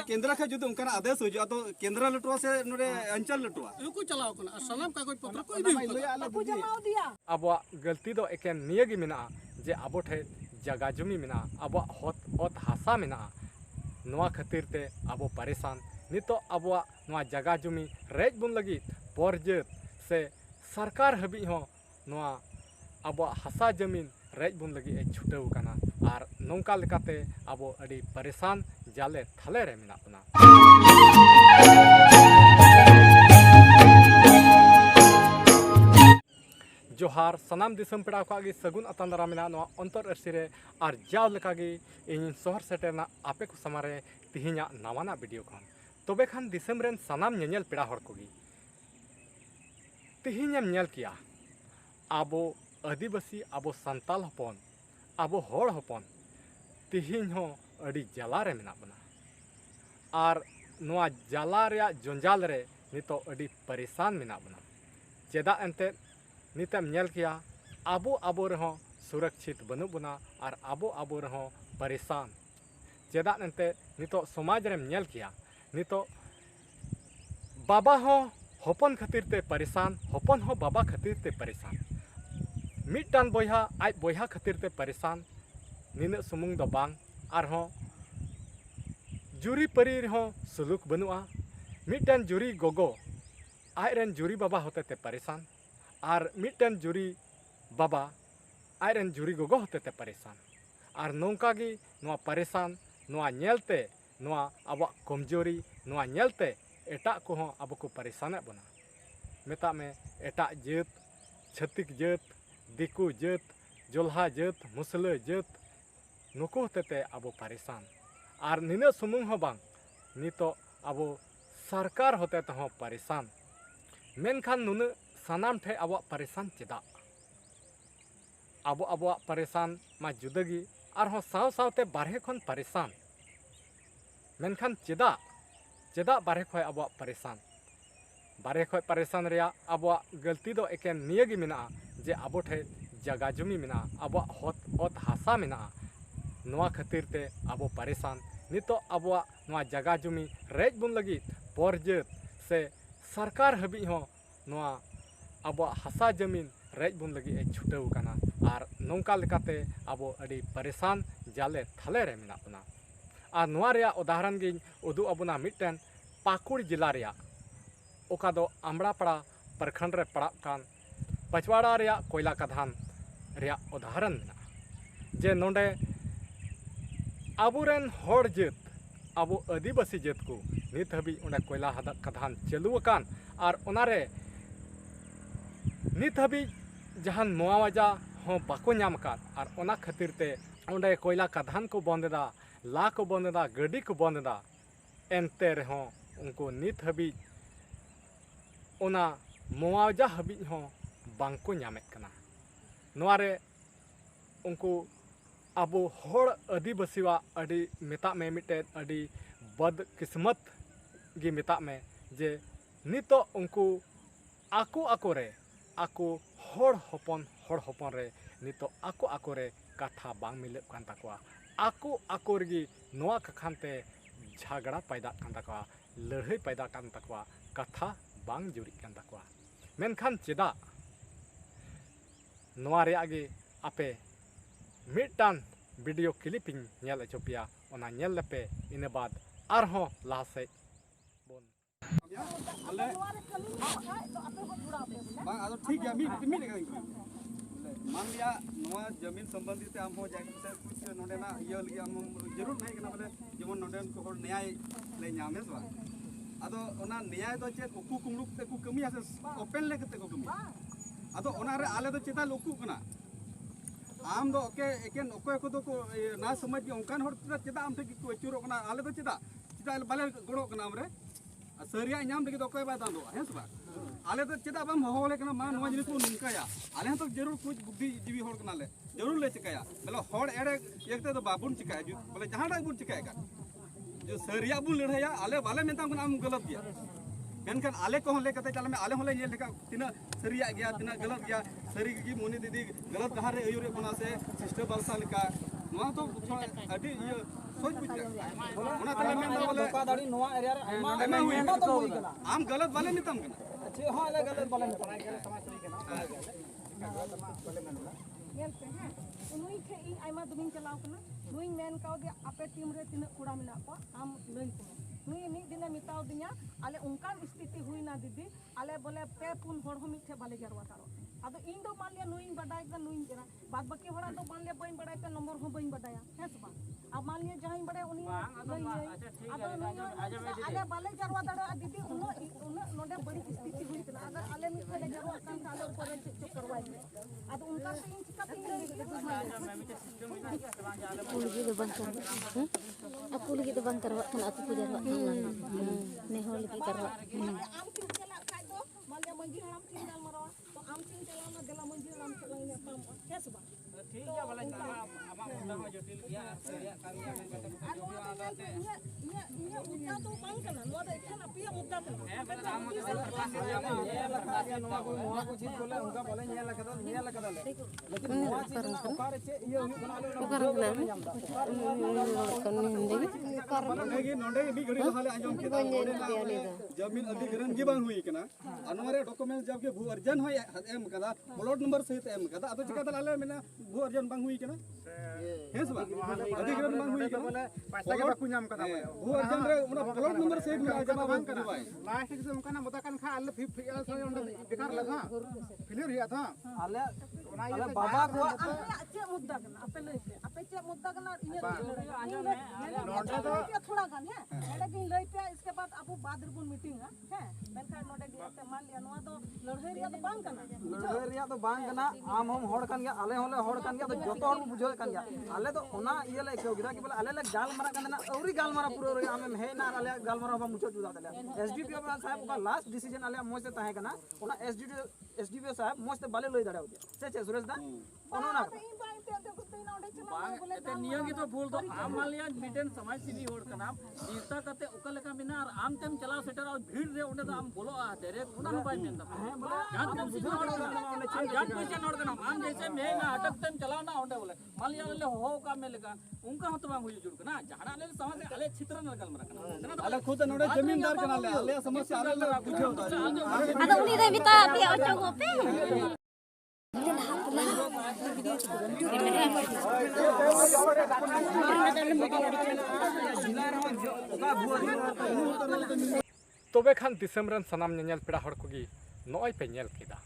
केंद्र का जुदे उनका आदेश हो जो तो केंद्र लटुआ से नोरे अंचल लटुआ को चलाओ कना सलाम कागज पत्र को इदी अब गलती दो एकेन निये गी मिना जे अब ठे जगह जुमी मिना अब हत हासा मिना नवा खातिर ते अब परेशान नितो अब नवा जगह जुमी रेज बुन लगी परजत से सरकार हबी हो नवा अब हासा जमीन रेज बुन लगी छुटेव कना और नौका लेकाते अब अड़ी परेशान जाले थाले रे मिना बना जोहार सनाम दिसम पेड़ा को सगुन अतंदरा मिना नवा अंतर अर्सीरे और जाव लेकागी इन शहर सेटेरना आपे को समारे तिहिना नवाना वीडियो खान तबे खान दिसम रेन सनाम नेल पेड़ा हर कोगी तिहिनेम नेल किया आबो आदिवासी आबो संताल हपन आबो होड़ हपन तिहिन हो अड़ी जला रे मिना बना और नवा जला रे जंजाल रे नितो अड़ी परेशान मिना बना चेदा एंते नितम नेल किया आबो आबो रहो सुरक्षित बनु बना और आबो रहो परेशान चेदा एंते नितो समाज रे नेल किया नितो बाबा हो हपन खातिर ते परेशान हपन हो बाबा खातिर ते परेशान मिटान बोहा आज बोहा खातिर ते परेशान निन सुमुंग दो बांग आरहों जुरी परी रहो सुलूक बनुआ मिटान जुरी गोगो आयरन जुरी बाबा होते ते परेशान और मिटन जुरी बाबा आयरन जुरी गोगो होते ते परेशान और नौका गी नवा परेशान नवा नेलते नवा अब कमजोरी नवा नेलते एटा को हो अब को परेशान बना मेता में एटा जात छत्तीक जात दिकू जात जोल्हा जात मुसले जात नुको होते ते अब परेशान और निना सुमुंग हो बांग नितो अब सरकार होते ते हो परेशान मेनखान नुन सानाम ठे अब परेशान चेदा अब परेशान मा जुदगी और हो साव सावते बारहे खन परेशान मेनखान चेदा चेदा बारहे खय अब परेशान रिया अब गलती दो एकेन नियगी मिना जे अब ठे जगह जुमी मिना अब हत हासा मिना नवा खातिर ते अब परेशान नितो अब नवा जगह जुमी रेज बुन लगी परजत से सरकार हबी हो नवा अब हासा जमीन रेज बुन लगी छुटेव कना और नौका लेकाते अब अड़ी परेशान जाले थाले रे मिना बना और नवा रे उदाहरण गी उदू अबना मिटन पाकुड़ जिला रे ओका दो आमड़ापड़ा प्रखंड रे पड़ा कान पचवाड़ा रे कोयला कधान रे उदाहरण मिना जे नोंडे आबुरेन होड़ जात अब आदिवासी जात को नित हबी उन्हें कोयला कधान चालू कान और उनारे नित हबी जहान मुआवजा हो बाको नाम का और ओना खातिर ते उन्हें कोयला कधान को बंदेदा ला को बंदेदा गाड़ी को बंदेदा एनते रहो उनको नित हबी ओना मुआवजा हबी हो बांको नामेत कना नोआरे उनको अब होड़ आदिवासीवा अड़ी मेता में मिटे अड़ी बद किस्मत गी मेता में जे नितो उनको आको रे आको होड़ हपन रे नितो आको रे कथा बांग मिलप कान ताकवा आको रगी नोआ कखानते झगड़ा पैदा कान ताकवा लड़ाई पैदा कान ताकवा कथा बांग जुरी कान ताकवा मेनखान चेदा नोआ रे आगे आपे मिटान वीडियो क्लिपिंग नेल अचोपिया ओना नेल लेपे इन बाद आरहों लाहा से बोन ठीक है मान लिया नवा जमीन संबंधी ते हम हो जाए से कुछ नोडेना ये लगी हम जरूर नहीं करना बोले जेमन नोडेन को न्याय ले नामे बा आदो ओना न्याय दो चेत उकु कुमरुक ते को कमी आसे ओपन ले कते को कमी आदो ओना रे आले दो चेता लोकु कना आम दो ओके एकेन ओके को दो को ना समझ के ओंकान हर चेदा आम ठेकी को अचुरो कना आले दो चेदा बाले गड़ो कना हमरे सरिया नाम लगी दो ओके बा दांदो है सबा आले तो चेदा बाम होले कना मा नवा जिनिस को नुनकाया आले तो जरूर कुछ बुद्धि जीवी होड़ कना ले जरूर ले चिकाया बोले होड़ एड़े एकते तो बाबुन चिकाया जो बोले जहां डाक बुन चिकाया का जो सरिया बुन लड़ाया आले वाले मेता को नाम गलत गया मेनखान आले को ले कते चले में आले होले ये लेका तिना सरिया गया तिना गलत गया सरी की मोनी दीदी गलत कहा रे अयुरे बना से सिस्टर बालसा लेका नवा तो अभी ये सोच बुझ ओना तले में बोले धोखाधड़ी नवा एरिया रे आइमा हुई आइमा तो हुई कना आम गलत वाले नितम कना अच्छे हां ले गलत बोले समाज सही कना ñel pe ha nuy ke ing aima dumin chalaw kana nuy men kaw dia ape tim re tina kura mena ko am lei ko nuy mi dina mitaw dinya ale unkan stiti huina didi ale bole pe pun hor ho mithe bale jarwa taro ado ing do malya nuy badai ka nuy kena bad baki hora do malya bain badai pe number ho bain badaya hes ba ab malya jahin badai uni ado nuy ale bale jarwa daro didi uno node badi stiti hui kana agar ale mithe le jarwa kan kalo pore chuk karwai ado unka pe ing chika aku lagi tu bang karwat kan aku punya karwat neho lagi karwat am kin chala kai do malya manji haram kin dal maro to am kin chala na dela manji haram chala ne pam kes ba ठीक है बोले आमा मुंडा में जटिल गया सेरिया कमी में कते iya uta to bang kana no da ikana pia uta kana है बोले आमा के पास आमा नवा को चीज बोले उनका बोले नेल कदा ले लेकिन नवा चीज ना ओकार से ये हुई बना ले नेगी नोंडे भी घड़ी हाले आंजम के जमीन अधिग्रहण जी बांग हुई कना अनवरे डॉक्यूमेंट जब के भू अर्जन होय एम कदा प्लॉट नंबर सहित एम कदा अतो चिका तलाले मेना भू अर्जन बांग हुई कना हेस बा अधिग्रहण बांग हुई कना बोले पैसा के बाकु नाम कदा भू अर्जन रे उना प्लॉट नंबर सहित मेना जमा बांग करी बाय लास्ट के उनका ना बताकन खा अल्ले बेकार लगा क्लियर हुआ था आले बाबा को चे मुद्दा kana ape lei pe ape che mudda kana iya thoda gan hai ede kin lei pe iske baad apu baad ribun meeting hai menka node ge मान लिया नवा तो लड़ाई रिया तो बांग kana लड़ाई रिया तो बांग कना आम हम होड़ कन गया आले होले होड़ कन गया तो जतो हर बुझो कन गया आले तो ओना ये ले क्यों गिरा कि बोले आले ले गाल मारा कन ना औरी गाल मारा पूरा रे आम हे ना आले गाल मारा हम मुछो जुदा दले एसडीपी साहब का लास्ट डिसीजन आले मोसे ताहे कना ओना एसडीपी साहब मोसे बाले लई दड़ाव दिया से सुरेश दा ओनो ना ते नियम की तो भूल तो आम मालिया मिटेन समाज सिनी होड़ का नाम जीता करते ओकल का बिना और आम तेम चला सेटर और भीड़ रे ओंडे तो आम बोलो आ तेरे उना हो बाय मेंदा जान तेम सिनी होड़ का जान क्वेश्चन होड़ का नाम आम जैसे मैं ना अटक तेम चला ना ओंडे बोले मालिया ले हो का में लगा उनका हो तो बांग हुई जुड़ ना जहां ले समाज अले चित्र न कल मरा अले खुद नोडे जमींदार कना ले अले समस्या अले बुझो ada uni re bita pi ocho gope तबे खान दिसम रन सनाम नेल पेड़ा हड़ कोगी नय पे नेल केदा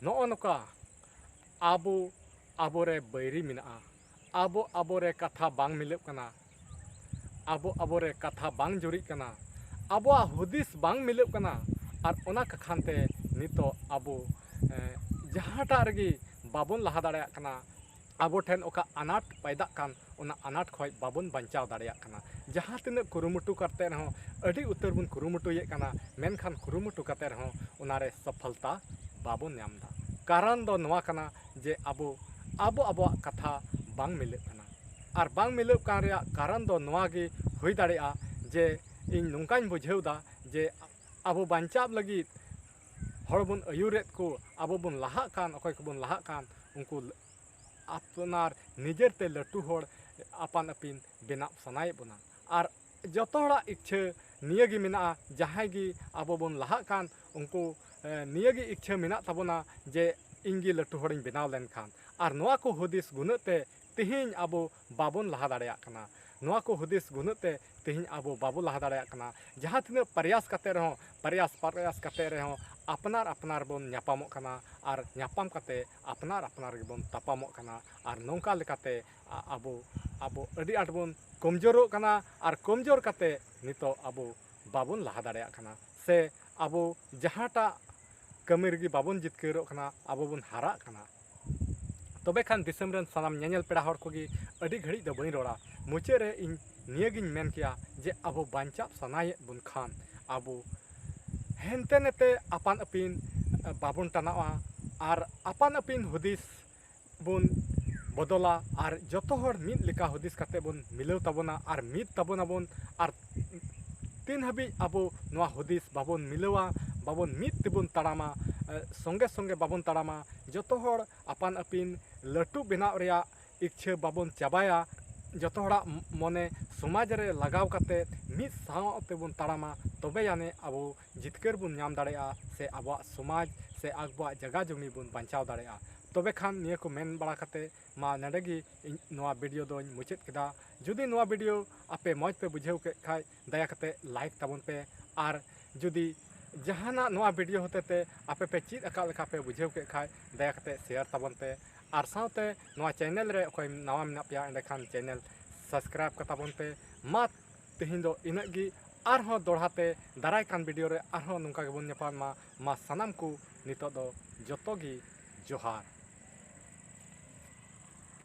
नोका आबो आबोरे बैरी मिना आबो आबोरे कथा बांग मिलब कना आबो आबोरे कथा बांग जुरी कना आबो हुदिस बांग मिलब कना और ओना कखानते नितो आबो जहाटा रगी बाबन लहा दाड़े कना आबो ठेन ओका अनाट पैदा कान ओना अनाट खय बाबन बंचाव दाड़े कना जहाँ तिना कुरुमुटु करते रहो अड़ी उतर बन कुरुमुटु ये कना मेनखान कुरुमुटु करते रहो ओनारे सफलता बाबन नामदा कारण दो नवा कना जे आबो कथा बांग मिलब कना और बांग मिलब कान रे कारण दो नवा गे हुई दाड़ेआ जे इन नोंकाñ बुझेवदा जे आबो बंचाव लगी हर बन अयुरेत को आबो बन लाहा कान अकय को बन लाहा कान उनको अपनार निजेरते लटू हर आपान अपिन बेनाव सनाय बना और जतो हड़ा इच्छा नियगी मेना जहां गी आबो बन लाहा कान उनको नियगी इच्छा मेना तबना जे इंगी लटू हड़िन बेनाव लेन खान और नोआ को हुदिस गुणते तिहिन आबो बाबन लाहा दाड़ेया कना नोआ को हुदिस गुणते तिहिन आबो बाबो लाहा दाड़ेया कना जहां तिना प्रयास करते रहो प्रयास करते रहो अपनार अपनार बन न्यापामो कना और न्यापाम कते अपनार अपनार बन तापामो कना और नौका लेकाते आबो अड़ी आट बन कमजोरो कना और कमजोर कते नितो आबो बाबन लाहा दाड़ेया कना से आबो जहाटा कमी रगी बाबन जितकेरो कना आबो बन हारा कना तबे खान दिसम रन सनाम नेल पेड़ा हड़ कोगी अड़ी घड़ी दो बई रोड़ा मुचे रे इन नियगिन मेन किया जे आबो बांचाप सनाये बुन खान आबो हेनते नेते आपान अपिन बाबन टानावा और आपान अपिन हुदिस बुन बदला और जतो हड़ मिद लेका हुदिस कते बुन मिलाव तबना और मिद तबना बुन और तीन हबी आबो नवा हुदिस बाबन मिलावा बाबन मिद तिबुन ताड़ामा संगे संगे बाबन ताड़ामा जतो हड़ आपान अपिन लटू बेनाव रेया इच्छा बाबन चाबाया जतो हड़ा मने समाज रे लगाव काते मिद सावते बन ताड़ामा तबे याने आबो जितकर बन नाम दाड़ेया से आबो समाज से आबो जगह जमी बन बांचाव दाड़ेया तबे खान निया को मेन बड़ा काते मा नडेगी नोआ वीडियो दो मुचाद केदा जुदी नोआ वीडियो आपे मौज पे बुझेव के खाय दया काते लाइक ताबन पे और जुदी जहाना नोआ वीडियो होते ते आपे पे चीज अका लेका पे बुझेव के खाय दया काते शेयर ताबन पे और साथ नोआ चैनल रे कोई नवा मेना पे एंडे खान चैनल सब्सक्राइब कताबन पे मा तेहिं दो इनगी आरहों दोड़ाते दाराय कान वीडियो रे आरहों नुका गेबन नेपाल मा सानाम को नितो दो जोतो गी जोहार।